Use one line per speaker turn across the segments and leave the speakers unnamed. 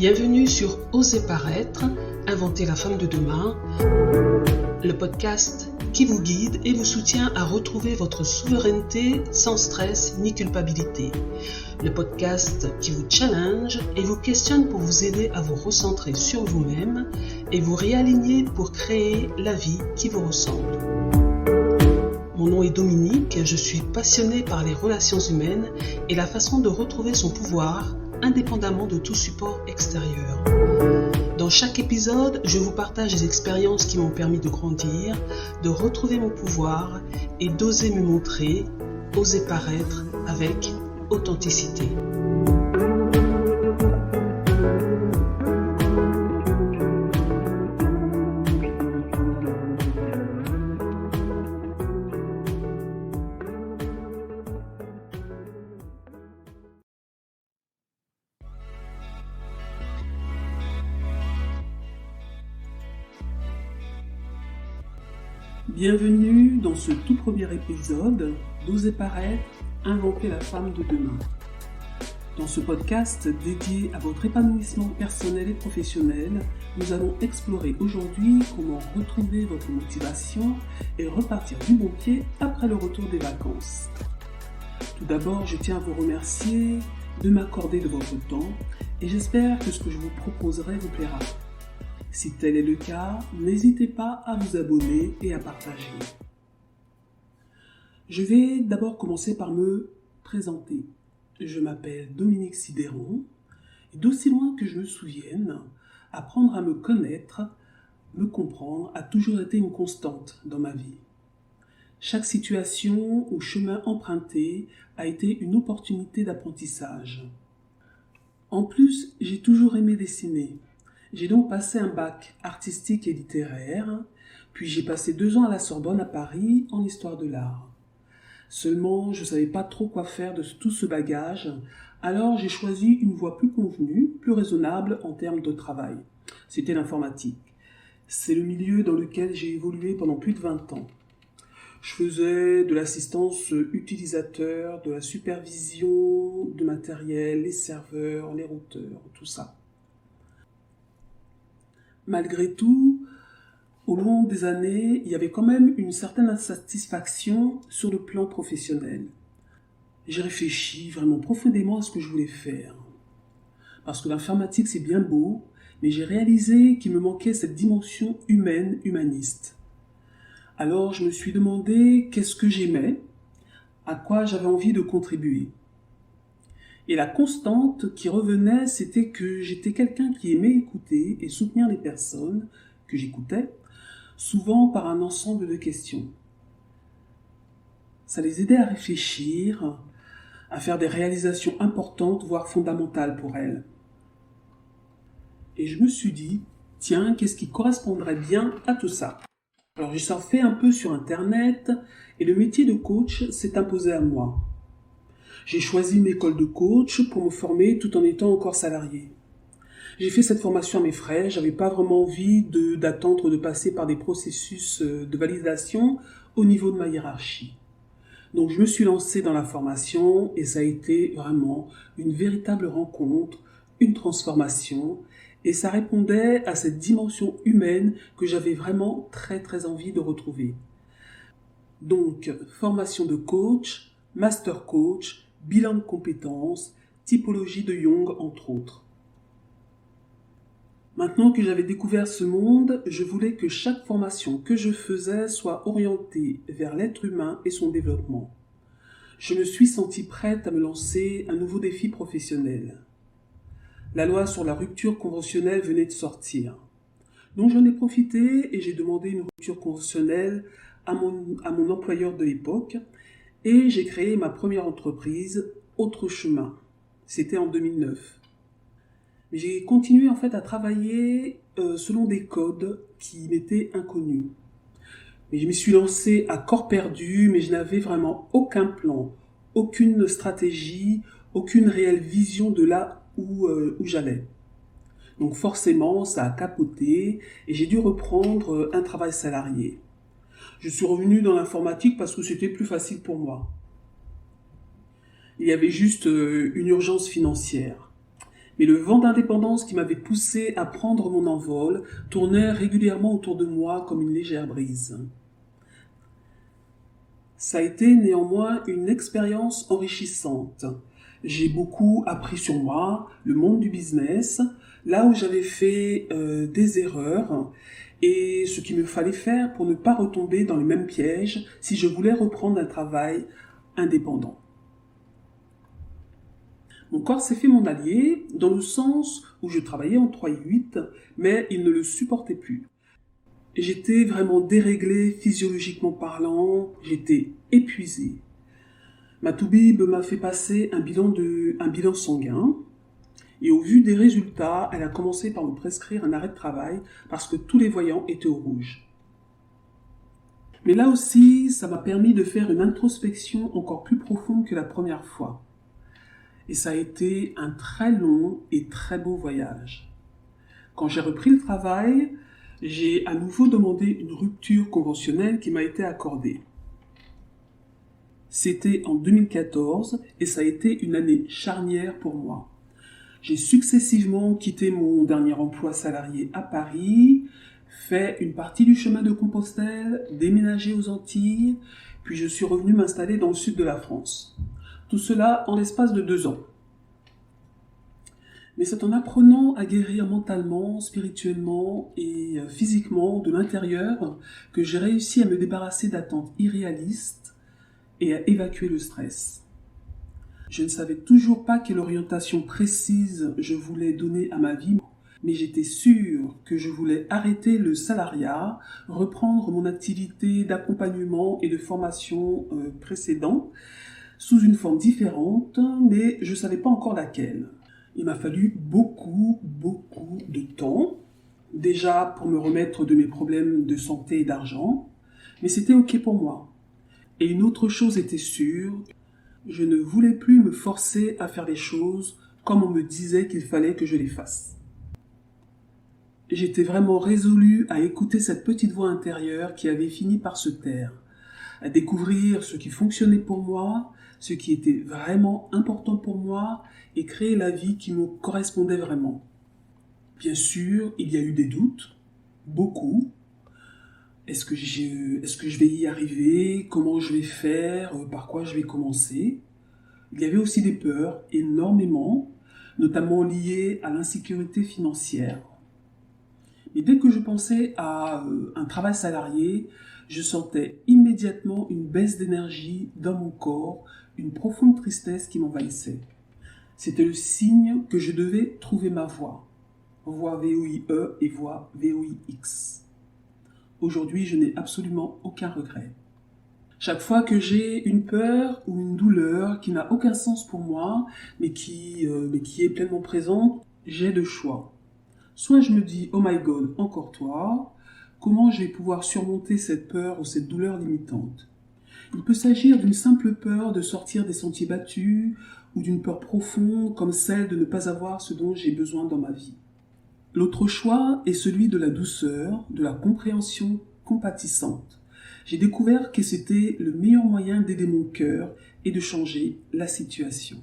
Bienvenue sur Oser paraître, inventer la femme de demain, le podcast qui vous guide et vous soutient à retrouver votre souveraineté sans stress ni culpabilité. Le podcast qui vous challenge et vous questionne pour vous aider à vous recentrer sur vous-même et vous réaligner pour créer la vie qui vous ressemble. Mon nom est Dominique, je suis passionnée par les relations humaines et la façon de retrouver son pouvoir indépendamment de tout support extérieur. Dans chaque épisode, je vous partage des expériences qui m'ont permis de grandir, de retrouver mon pouvoir et d'oser me montrer, oser paraître avec authenticité. Bienvenue dans ce tout premier épisode d'Oser paraître, inventer la femme de demain. Dans ce podcast dédié à votre épanouissement personnel et professionnel, nous allons explorer aujourd'hui comment retrouver votre motivation et repartir du bon pied après le retour des vacances. Tout d'abord, je tiens à vous remercier de m'accorder de votre temps et j'espère que ce que je vous proposerai vous plaira. Si tel est le cas, n'hésitez pas à vous abonner et à partager. Je vais d'abord commencer par me présenter. Je m'appelle Dominique Sidéron et d'aussi loin que je me souvienne, apprendre à me connaître, me comprendre a toujours été une constante dans ma vie. Chaque situation ou chemin emprunté a été une opportunité d'apprentissage. En plus, j'ai toujours aimé dessiner. J'ai donc passé un bac artistique et littéraire, puis j'ai passé 2 ans à la Sorbonne à Paris en histoire de l'art. Seulement, je ne savais pas trop quoi faire de tout ce bagage, alors j'ai choisi une voie plus convenue, plus raisonnable en termes de travail. C'était l'informatique. C'est le milieu dans lequel j'ai évolué pendant plus de 20 ans. Je faisais de l'assistance utilisateur, de la supervision de matériel, les serveurs, les routeurs, tout ça. Malgré tout, au long des années, il y avait quand même une certaine insatisfaction sur le plan professionnel. J'ai réfléchi vraiment profondément à ce que je voulais faire. Parce que l'informatique, c'est bien beau, mais j'ai réalisé qu'il me manquait cette dimension humaine, humaniste. Alors, je me suis demandé qu'est-ce que j'aimais, à quoi j'avais envie de contribuer. Et la constante qui revenait, c'était que j'étais quelqu'un qui aimait écouter et soutenir les personnes que j'écoutais, souvent par un ensemble de questions. Ça les aidait à réfléchir, à faire des réalisations importantes, voire fondamentales pour elles. Et je me suis dit, tiens, qu'est-ce qui correspondrait bien à tout ça ? Alors j'ai surfé un peu sur Internet et le métier de coach s'est imposé à moi. J'ai choisi une école de coach pour me former tout en étant encore salarié. J'ai fait cette formation à mes frais, j'avais pas vraiment envie d'attendre de passer par des processus de validation au niveau de ma hiérarchie. Donc je me suis lancé dans la formation et ça a été vraiment une véritable rencontre, une transformation et ça répondait à cette dimension humaine que j'avais vraiment très très envie de retrouver. Donc formation de coach, master coach, bilan de compétences, typologie de Jung, entre autres. Maintenant que j'avais découvert ce monde, je voulais que chaque formation que je faisais soit orientée vers l'être humain et son développement. Je me suis sentie prête à me lancer un nouveau défi professionnel. La loi sur la rupture conventionnelle venait de sortir. Donc j'en ai profité et j'ai demandé une rupture conventionnelle à mon employeur de l'époque. Et j'ai créé ma première entreprise, Autre Chemin. C'était en 2009. Mais j'ai continué en fait à travailler selon des codes qui m'étaient inconnus. Mais je me suis lancé à corps perdu, mais je n'avais vraiment aucun plan, aucune stratégie, aucune réelle vision de là où j'allais. Donc forcément, ça a capoté et j'ai dû reprendre un travail salarié. Je suis revenu dans l'informatique parce que c'était plus facile pour moi. Il y avait juste une urgence financière. Mais le vent d'indépendance qui m'avait poussé à prendre mon envol tournait régulièrement autour de moi comme une légère brise. Ça a été néanmoins une expérience enrichissante. J'ai beaucoup appris sur moi, le monde du business, là où j'avais fait des erreurs et ce qu'il me fallait faire pour ne pas retomber dans les mêmes pièges si je voulais reprendre un travail indépendant. Mon corps s'est fait mon allié dans le sens où je travaillais en 3/8, mais il ne le supportait plus. J'étais vraiment déréglé physiologiquement parlant, j'étais épuisé. Ma toubib m'a fait passer un bilan sanguin et au vu des résultats, elle a commencé par me prescrire un arrêt de travail parce que tous les voyants étaient au rouge. Mais là aussi, ça m'a permis de faire une introspection encore plus profonde que la première fois. Et ça a été un très long et très beau voyage. Quand j'ai repris le travail, j'ai à nouveau demandé une rupture conventionnelle qui m'a été accordée. C'était en 2014 et ça a été une année charnière pour moi. J'ai successivement quitté mon dernier emploi salarié à Paris, fait une partie du chemin de Compostelle, déménagé aux Antilles, puis je suis revenu m'installer dans le sud de la France. Tout cela en l'espace de 2 ans. Mais c'est en apprenant à guérir mentalement, spirituellement et physiquement de l'intérieur que j'ai réussi à me débarrasser d'attentes irréalistes et à évacuer le stress. Je ne savais toujours pas quelle orientation précise je voulais donner à ma vie, mais j'étais sûr que je voulais arrêter le salariat, reprendre mon activité d'accompagnement et de formation précédente sous une forme différente, mais je ne savais pas encore laquelle. Il m'a fallu beaucoup de temps, déjà pour me remettre de mes problèmes de santé et d'argent, mais c'était ok pour moi. Et une autre chose était sûre, je ne voulais plus me forcer à faire les choses comme on me disait qu'il fallait que je les fasse. J'étais vraiment résolu à écouter cette petite voix intérieure qui avait fini par se taire, à découvrir ce qui fonctionnait pour moi, ce qui était vraiment important pour moi et créer la vie qui me correspondait vraiment. Bien sûr, il y a eu des doutes, beaucoup. Est-ce que je vais y arriver? Comment je vais faire? Par quoi je vais commencer? Il y avait aussi des peurs, énormément, notamment liées à l'insécurité financière. Mais dès que je pensais à un travail salarié, je sentais immédiatement une baisse d'énergie dans mon corps, une profonde tristesse qui m'envahissait. C'était le signe que je devais trouver ma voie. Voie VOIE et voie VOIX. Aujourd'hui, je n'ai absolument aucun regret. Chaque fois que j'ai une peur ou une douleur qui n'a aucun sens pour moi, mais qui est pleinement présente, j'ai deux choix. Soit je me dis « Oh my God, encore toi », comment je vais pouvoir surmonter cette peur ou cette douleur limitante? Il peut s'agir d'une simple peur de sortir des sentiers battus ou d'une peur profonde comme celle de ne pas avoir ce dont j'ai besoin dans ma vie. L'autre choix est celui de la douceur, de la compréhension compatissante. J'ai découvert que c'était le meilleur moyen d'aider mon cœur et de changer la situation.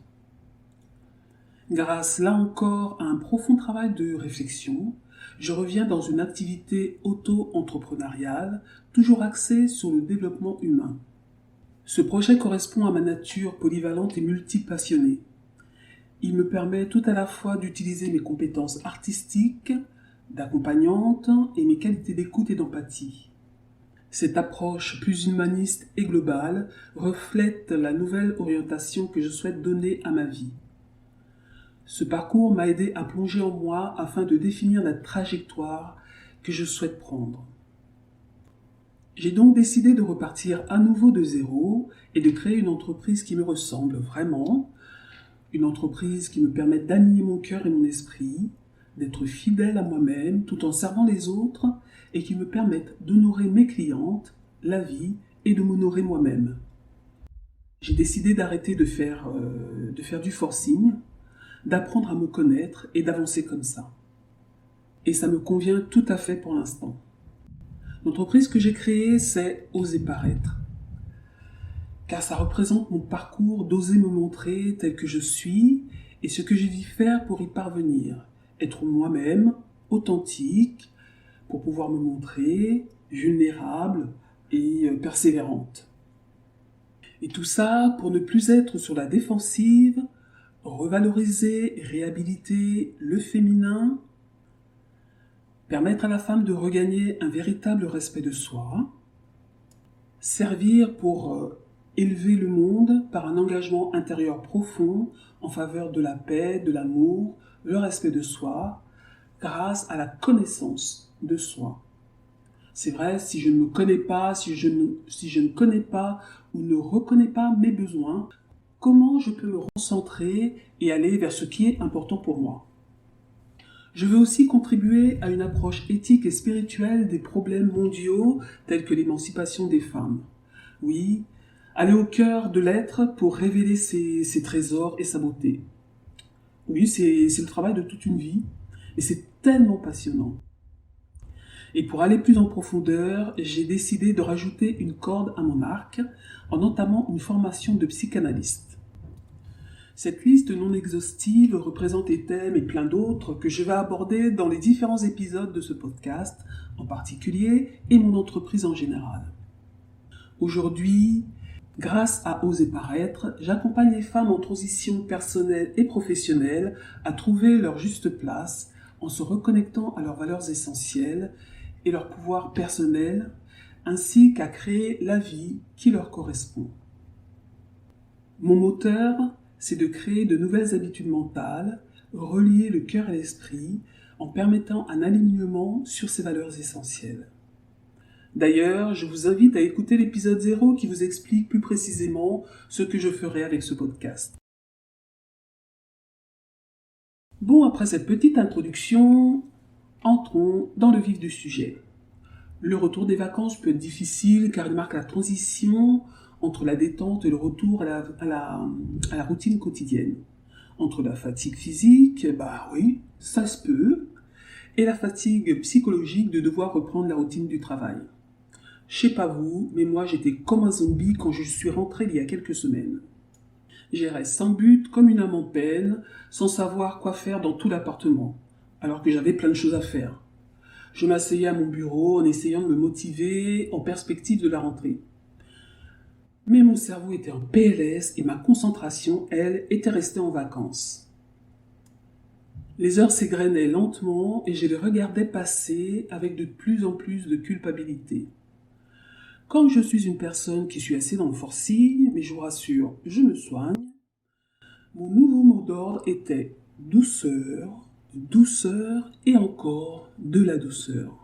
Grâce là encore à un profond travail de réflexion, je reviens dans une activité auto-entrepreneuriale, toujours axée sur le développement humain. Ce projet correspond à ma nature polyvalente et multipassionnée. Il me permet tout à la fois d'utiliser mes compétences artistiques, d'accompagnante et mes qualités d'écoute et d'empathie. Cette approche plus humaniste et globale reflète la nouvelle orientation que je souhaite donner à ma vie. Ce parcours m'a aidé à plonger en moi afin de définir la trajectoire que je souhaite prendre. J'ai donc décidé de repartir à nouveau de zéro et de créer une entreprise qui me ressemble vraiment, une entreprise qui me permette d'aligner mon cœur et mon esprit, d'être fidèle à moi-même tout en servant les autres et qui me permette d'honorer mes clientes, la vie et de m'honorer moi-même. J'ai décidé d'arrêter de faire du forcing, d'apprendre à me connaître et d'avancer comme ça. Et ça me convient tout à fait pour l'instant. L'entreprise que j'ai créée, c'est Oser paraître. Car ça représente mon parcours d'oser me montrer tel que je suis et ce que j'ai dû faire pour y parvenir. Être moi-même, authentique, pour pouvoir me montrer vulnérable et persévérante. Et tout ça pour ne plus être sur la défensive, revaloriser, réhabiliter le féminin, permettre à la femme de regagner un véritable respect de soi, servir pour élever le monde par un engagement intérieur profond en faveur de la paix, de l'amour, le respect de soi, grâce à la connaissance de soi. C'est vrai, si je ne me connais pas, si je ne connais pas ou ne reconnais pas mes besoins, comment je peux me recentrer et aller vers ce qui est important pour moi? Je veux aussi contribuer à une approche éthique et spirituelle des problèmes mondiaux tels que l'émancipation des femmes. Oui, aller au cœur de l'être pour révéler ses trésors et sa beauté. Oui, c'est le travail de toute une vie, et c'est tellement passionnant. Et pour aller plus en profondeur, j'ai décidé de rajouter une corde à mon arc en entamant une formation de psychanalyste. Cette liste non exhaustive représente des thèmes et plein d'autres que je vais aborder dans les différents épisodes de ce podcast, en particulier, et mon entreprise en général. Aujourd'hui, grâce à Oser Paraître, j'accompagne les femmes en transition personnelle et professionnelle à trouver leur juste place en se reconnectant à leurs valeurs essentielles et leur pouvoir personnel, ainsi qu'à créer la vie qui leur correspond. Mon moteur, c'est de créer de nouvelles habitudes mentales, relier le cœur et l'esprit en permettant un alignement sur ces valeurs essentielles. D'ailleurs, je vous invite à écouter l'épisode 0 qui vous explique plus précisément ce que je ferai avec ce podcast. Bon, après cette petite introduction, entrons dans le vif du sujet. Le retour des vacances peut être difficile car il marque la transition entre la détente et le retour à la routine quotidienne. Entre la fatigue physique, oui, ça se peut, et la fatigue psychologique de devoir reprendre la routine du travail. Je sais pas vous, mais moi j'étais comme un zombie quand je suis rentré il y a quelques semaines. J'errais sans but, comme une âme en peine, sans savoir quoi faire dans tout l'appartement, alors que j'avais plein de choses à faire. Je m'asseyais à mon bureau en essayant de me motiver en perspective de la rentrée. Mais mon cerveau était en PLS et ma concentration, elle, était restée en vacances. Les heures s'égrenaient lentement et je les regardais passer avec de plus en plus de culpabilité. Comme je suis une personne qui suis assez dans le forcing, mais je vous rassure, je me soigne, mon nouveau mot d'ordre était douceur, douceur et encore de la douceur.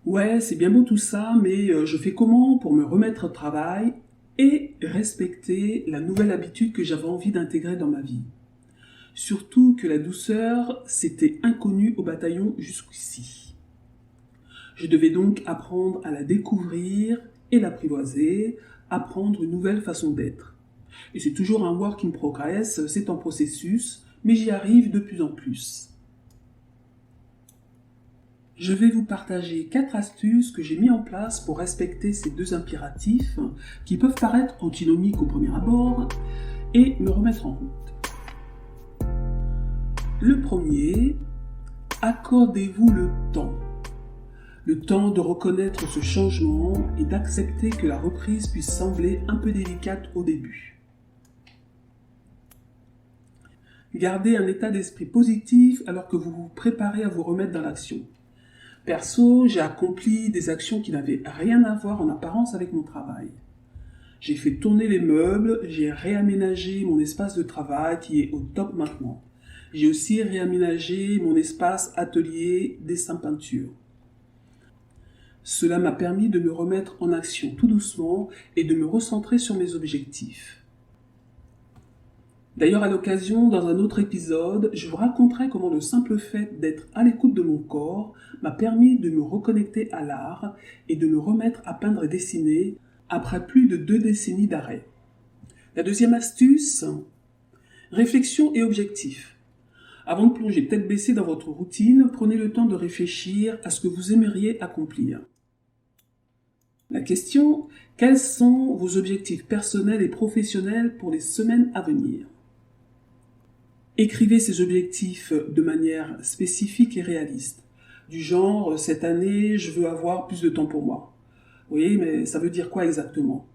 Ouais, c'est bien beau tout ça, mais je fais comment pour me remettre au travail et respecter la nouvelle habitude que j'avais envie d'intégrer dans ma vie? Surtout que la douceur, c'était inconnu au bataillon jusqu'ici. Je devais donc apprendre à la découvrir et l'apprivoiser, apprendre une nouvelle façon d'être. Et c'est toujours un work in progress, c'est un processus, mais j'y arrive de plus en plus. Je vais vous partager 4 astuces que j'ai mis en place pour respecter ces deux impératifs qui peuvent paraître antinomiques au premier abord et me remettre en route. Le premier, accordez-vous le temps. Le temps de reconnaître ce changement et d'accepter que la reprise puisse sembler un peu délicate au début. Gardez un état d'esprit positif alors que vous vous préparez à vous remettre dans l'action. Perso, j'ai accompli des actions qui n'avaient rien à voir en apparence avec mon travail. J'ai fait tourner les meubles, j'ai réaménagé mon espace de travail qui est au top maintenant. J'ai aussi réaménagé mon espace atelier dessin-peinture. Cela m'a permis de me remettre en action tout doucement et de me recentrer sur mes objectifs. D'ailleurs, à l'occasion, dans un autre épisode, je vous raconterai comment le simple fait d'être à l'écoute de mon corps m'a permis de me reconnecter à l'art et de me remettre à peindre et dessiner après plus de 2 décennies d'arrêt. La deuxième astuce, réflexion et objectif. Avant de plonger tête baissée dans votre routine, prenez le temps de réfléchir à ce que vous aimeriez accomplir. La question, quels sont vos objectifs personnels et professionnels pour les semaines à venir ? Écrivez ces objectifs de manière spécifique et réaliste. Du genre, cette année, je veux avoir plus de temps pour moi. Oui, mais ça veut dire quoi exactement?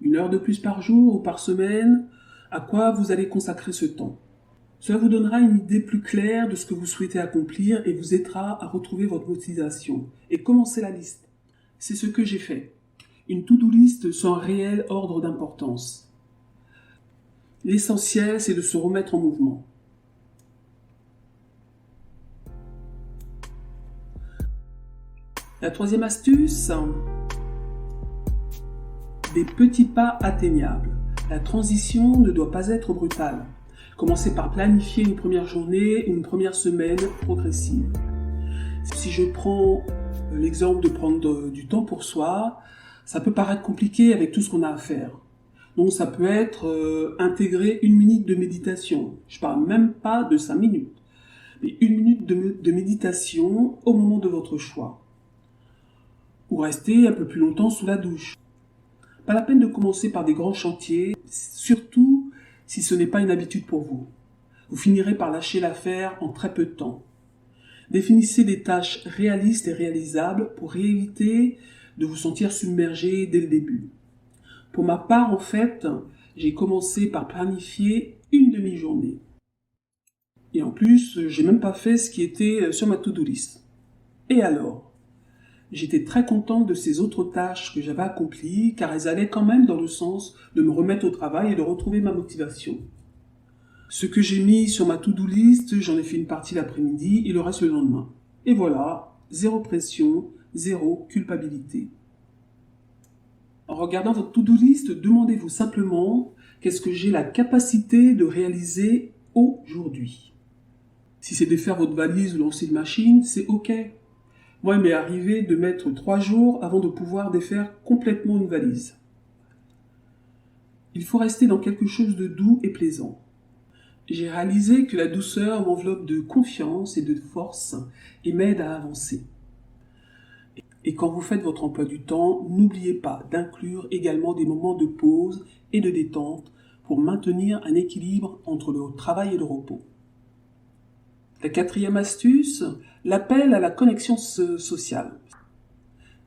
1 heure de plus par jour ou par semaine? À quoi vous allez consacrer ce temps? Cela vous donnera une idée plus claire de ce que vous souhaitez accomplir et vous aidera à retrouver votre motivation. Et commencez la liste. C'est ce que j'ai fait. Une to-do list sans réel ordre d'importance. L'essentiel, c'est de se remettre en mouvement. La troisième astuce, des petits pas atteignables. La transition ne doit pas être brutale. Commencez par planifier une première journée ou une première semaine progressive. Si je prends l'exemple de prendre du temps pour soi, ça peut paraître compliqué avec tout ce qu'on a à faire. Donc ça peut être intégrer 1 minute de méditation. Je parle même pas de 5 minutes. Mais 1 minute de méditation au moment de votre choix. Ou rester un peu plus longtemps sous la douche. Pas la peine de commencer par des grands chantiers, surtout si ce n'est pas une habitude pour vous. Vous finirez par lâcher l'affaire en très peu de temps. Définissez des tâches réalistes et réalisables pour éviter de vous sentir submergé dès le début. Pour ma part, en fait, j'ai commencé par planifier une demi-journée. Et en plus, j'ai même pas fait ce qui était sur ma to-do list. Et alors? J'étais très contente de ces autres tâches que j'avais accomplies car elles allaient quand même dans le sens de me remettre au travail et de retrouver ma motivation. Ce que j'ai mis sur ma to-do list, j'en ai fait une partie l'après-midi et le reste le lendemain. Et voilà, zéro pression, zéro culpabilité. En regardant votre to-do list, demandez-vous simplement qu'est-ce que j'ai la capacité de réaliser aujourd'hui. Si c'est de faire votre valise ou lancer une machine, c'est ok. Moi, il m'est arrivé de mettre 3 jours avant de pouvoir défaire complètement une valise. Il faut rester dans quelque chose de doux et plaisant. J'ai réalisé que la douceur m'enveloppe de confiance et de force et m'aide à avancer. Et quand vous faites votre emploi du temps, n'oubliez pas d'inclure également des moments de pause et de détente pour maintenir un équilibre entre le travail et le repos. La 4e astuce, l'appel à la connexion sociale.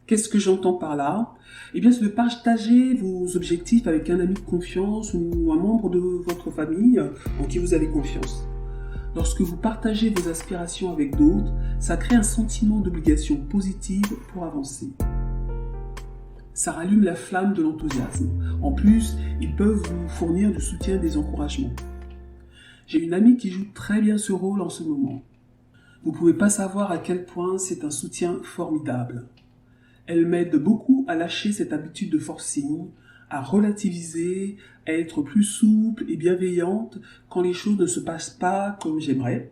Qu'est-ce que j'entends par là? Eh bien, c'est de partager vos objectifs avec un ami de confiance ou un membre de votre famille en qui vous avez confiance. Lorsque vous partagez vos aspirations avec d'autres, ça crée un sentiment d'obligation positive pour avancer. Ça rallume la flamme de l'enthousiasme. En plus, ils peuvent vous fournir du soutien et des encouragements. J'ai une amie qui joue très bien ce rôle en ce moment. Vous ne pouvez pas savoir à quel point c'est un soutien formidable. Elle m'aide beaucoup à lâcher cette habitude de forcing, à relativiser, à être plus souple et bienveillante quand les choses ne se passent pas comme j'aimerais,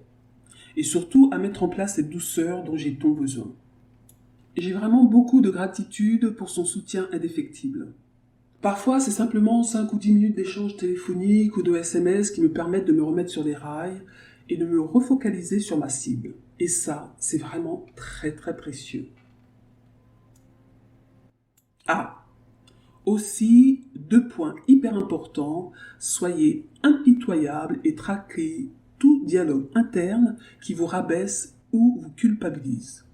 et surtout à mettre en place cette douceur dont j'ai tant besoin. J'ai vraiment beaucoup de gratitude pour son soutien indéfectible. Parfois, c'est simplement 5 ou 10 minutes d'échange téléphonique ou de SMS qui me permettent de me remettre sur les rails et de me refocaliser sur ma cible. Et ça, c'est vraiment très très précieux. Ah, aussi, 2 points hyper importants, soyez impitoyable et traquez tout dialogue interne qui vous rabaisse ou vous culpabilise.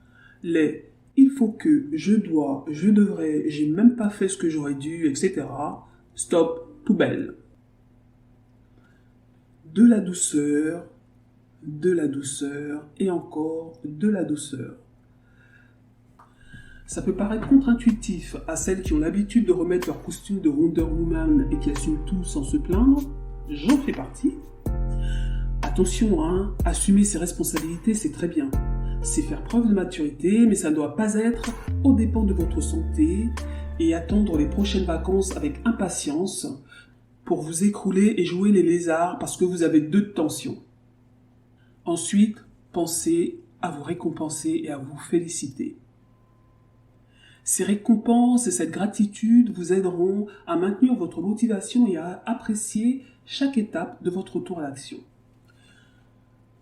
Il faut que, je dois, je devrais, j'ai même pas fait ce que j'aurais dû, etc. Stop, poubelle. De la douceur et encore de la douceur. Ça peut paraître contre-intuitif à celles qui ont l'habitude de remettre leur costume de Wonder Woman et qui assument tout sans se plaindre. J'en fais partie. Attention, assumer ses responsabilités, c'est très bien. C'est faire preuve de maturité, mais ça ne doit pas être aux dépens de votre santé et attendre les prochaines vacances avec impatience pour vous écrouler et jouer les lézards parce que vous avez 2 de tension. Ensuite, pensez à vous récompenser et à vous féliciter. Ces récompenses et cette gratitude vous aideront à maintenir votre motivation et à apprécier chaque étape de votre retour à l'action.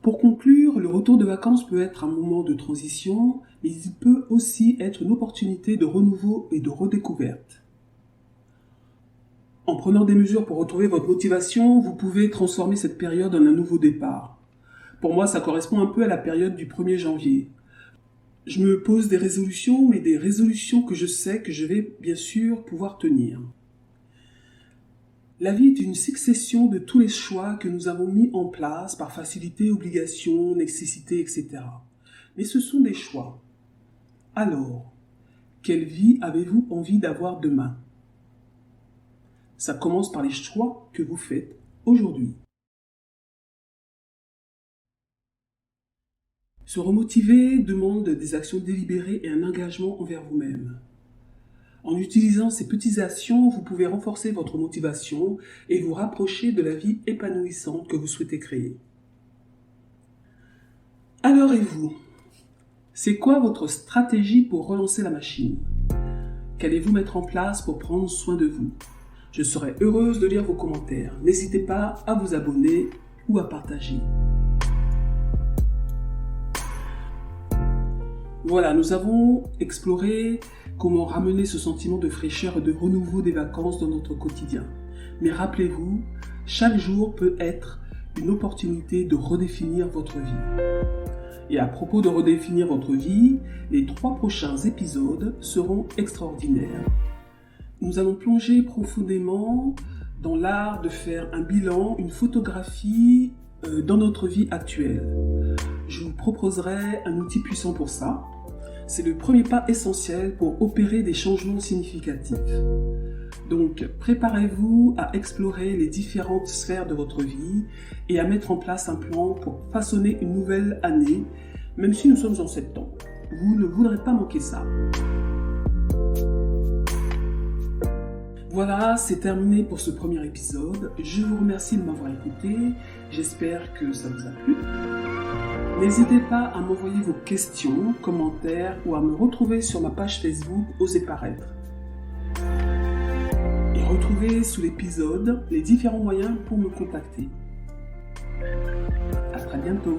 Pour conclure, le retour de vacances peut être un moment de transition, mais il peut aussi être une opportunité de renouveau et de redécouverte. En prenant des mesures pour retrouver votre motivation, vous pouvez transformer cette période en un nouveau départ. Pour moi, ça correspond un peu à la période du 1er janvier. Je me pose des résolutions, mais des résolutions que je sais que je vais bien sûr pouvoir tenir. La vie est une succession de tous les choix que nous avons mis en place par facilité, obligation, nécessité, etc. Mais ce sont des choix. Alors, quelle vie avez-vous envie d'avoir demain ? Ça commence par les choix que vous faites aujourd'hui. Se remotiver demande des actions délibérées et un engagement envers vous-même. En utilisant ces petites actions, vous pouvez renforcer votre motivation et vous rapprocher de la vie épanouissante que vous souhaitez créer. Alors et vous ? C'est quoi votre stratégie pour relancer la machine ? Qu'allez-vous mettre en place pour prendre soin de vous ? Je serai heureuse de lire vos commentaires. N'hésitez pas à vous abonner ou à partager. Voilà, nous avons exploré comment ramener ce sentiment de fraîcheur et de renouveau des vacances dans notre quotidien. Mais rappelez-vous, chaque jour peut être une opportunité de redéfinir votre vie. Et à propos de redéfinir votre vie, les 3 prochains épisodes seront extraordinaires. Nous allons plonger profondément dans l'art de faire un bilan, une photographie dans notre vie actuelle. Je vous proposerai un outil puissant pour ça. C'est le premier pas essentiel pour opérer des changements significatifs. Donc, préparez-vous à explorer les différentes sphères de votre vie et à mettre en place un plan pour façonner une nouvelle année, même si nous sommes en septembre. Vous ne voudrez pas manquer ça. Voilà, c'est terminé pour ce premier épisode. Je vous remercie de m'avoir écouté. J'espère que ça vous a plu. N'hésitez pas à m'envoyer vos questions, commentaires ou à me retrouver sur ma page Facebook Osez Paraître. Et retrouvez sous l'épisode les différents moyens pour me contacter. À très bientôt.